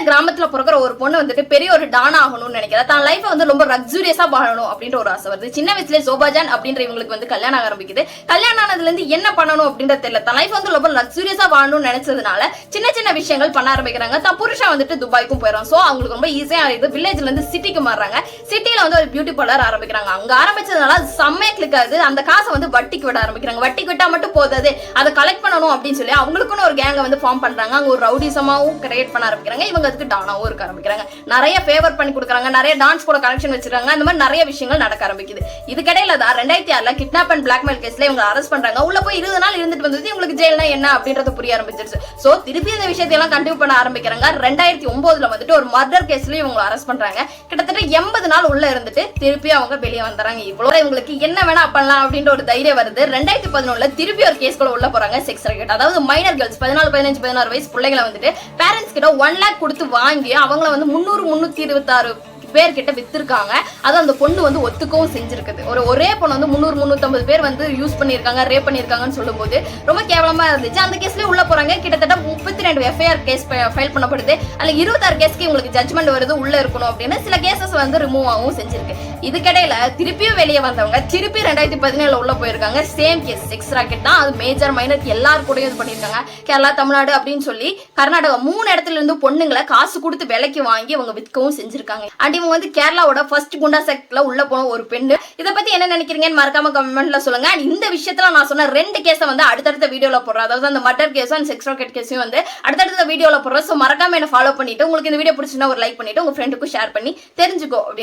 கிராமத்துல பிறக்கிற ஒரு பொண்ணு வந்துட்டு பெரிய ஒரு டான் ஆகணும்னு நினைக்கிறா. தான் லைஃப் வந்து ரொம்ப லக்ஸூரியஸா வாழணும் அப்படின்ற ஒரு ஆசை வருது. சின்ன வயசுல சோபாஜான் அப்படின்ற இவங்களுக்கு வந்து கல்யாணம் ஆரம்பிக்குது. கல்யாணம் ஆனதுல இருந்து என்ன பண்ணணும் அப்படின்றது தெரியல. தான் லைஃப் வந்து ரொம்ப லக்ஸூரியஸா வாழணும்னு நினைச்சதுனால சின்ன சின்ன விஷயங்கள் பண்ண ஆரம்பிக்கிறாங்க. தான் புருஷன் வந்துட்டு துபாய்க்கும் போயிடும். சோ அவங்களுக்கு ரொம்ப ஈஸியா இது வில்லேஜ்ல இருந்து சிட்டிக்கு மாறுறாங்க. சிட்டில வந்து ஒரு பியூட்டி பார்லர் ஆரம்பிக்கிறாங்க. அங்க ஆரம்பிச்சதுனால செம்மையா கிளிக் ஆகுது. அந்த காசை வந்து வட்டிக்கு விட ஆரம்பிக்கிறாங்க. வட்டிக்கு விட்டா மட்டும் போதாது, அதை கலெக்ட் பண்ணணும் அப்படின்னு சொல்லி அவங்களுக்குன்னு ஒரு கேங்க வந்து ஃபார்ம் பண்றாங்க. அங்க ஒரு ரவுடிசமாவும் கிரியேட் பண்ண ஆரம்பிக்கிறாங்க. இவங்க அதுக்கு டானாவும் இருக்க ஆரம்பிக்கிறாங்க. நிறைய ஃபேவர் பண்ணி கொடுக்குறாங்க, நிறைய டான்ஸ் கூட கனெக்ஷன் வச்சிருக்காங்க. அந்த மாதிரி நிறைய விஷயங்கள் நடக்க ஆரம்பிக்குது. இதுக்கிடையில தான் 2006 கிட்னாப் அண்ட் பிளாக்மெயில் கேஸ்ல இவங்க அரெஸ்ட் பண்றாங்க. உள்ள போய் 20 நாள் இருந்துட்டு வந்தது இவங்களுக்கு ஜெயில்னா என்ன அப்படின்றது புரிய ஆரம்பிச்சிருச்சு. சோ திருப்பி இந்த விஷயத்தை எல்லாம் கண்டினியூ பண்ண ஆரம்பிக்கிறாங்க. 2009 வந்துட்டு ஒரு மர்டர் கேஸ்ல இவங்க அரெஸ்ட் பண்றாங்க. கிட்டத்தட்ட 80 நாள் உள்ள இருந்துட்டு திருப்பி அவங்க வெளியே வந்துறாங்க. இவ்வளவு இவங்களுக்கு என்ன வேணா பண்ணலாம் அப்படின்ற ஒரு தைரியம் வருது. 2011 திருப்பி ஒரு கேஸ்குள்ள உள்ள போறாங்க. செக்ஸ் ராக்கெட், அதாவது மைனர் கேர்ள்ஸ் 14, 15, 16 வயசு பிள்ளைகளை வந்துட்டு பேரண்ட்ஸ் கிட்ட 1 lakh கொடுத்து வாங்கி அவங்கள வந்து 300, 326 பேர்கிட்ட வித்திருக்காங்க. அது அந்த பொண்ணு வந்து ஒத்துக்கவும் செஞ்சிருக்குது. ஒரே பொண்ணு வந்து 300, 350 பேர் வந்து யூஸ் பண்ணிருக்காங்க, ரேப் பண்ணிருக்காங்கன்னு சொல்லும் போது ரொம்ப கேவலமா இருந்துச்சு. அந்த கேஸ்லயே உள்ள போறாங்க. கிட்டத்தட்ட 32 FIR கேஸ் ஃபைல் பண்ணப்படுது. அதுல 26 கேஸ்க்கு உங்களுக்கு ஜட்மெண்ட் வருது, உள்ள இருக்கணும் அப்படின்னு. சில கேசஸ் வந்து ரிமூவ் ஆகவும் செஞ்சிருக்கு. இதுக்கிடையில திருப்பியும் வெளியே வந்தவங்க திருப்பி 2017 உள்ள போயிருக்காங்க. சேம் கேஸ், செக்ஸ் ராக்கெட் தான். அது மேஜர் மைனர் எல்லாரும் கூடயும் இது பண்ணிருக்காங்க. கேரளா, தமிழ்நாடு அப்படின்னு சொல்லி கர்நாடகா 3 இடத்துல இருந்து பொண்ணுங்களை காசு கொடுத்து விலைக்கு வாங்கி அவங்க விற்கவும் செஞ்சிருக்காங்க. அண்ட் இவங்க வந்து கேரளாவோட ஃபர்ஸ்ட் குண்டா செக்ட்ல உள்ள போன ஒரு பெண்ணு. இதை பத்தி என்ன நினைக்கிறீங்கன்னு மறக்காம கமெண்ட்ல சொல்லுங்க. அண்ட் இந்த விஷயத்துல நான் சொன்ன 2 கேஸை வந்து அடுத்தடுத்த வீடியோல போடுறேன். அதாவது அந்த மர்டர் கேஸும் அண்ட் செக்ஸ் ராக்கெட் கேஸையும் வந்து அடுத்தடுத்த வீடியோல போடுறேன். ஸோ மறக்காம என்ன ஃபாலோ பண்ணிட்டு உங்களுக்கு இந்த வீடியோ பிடிச்சிருந்தா ஒரு லைக் பண்ணிட்டு உங்க ஃப்ரெண்டுக்கும் ஷேர் பண்ணி தெரிஞ்சுக்கோ அப்படின்னு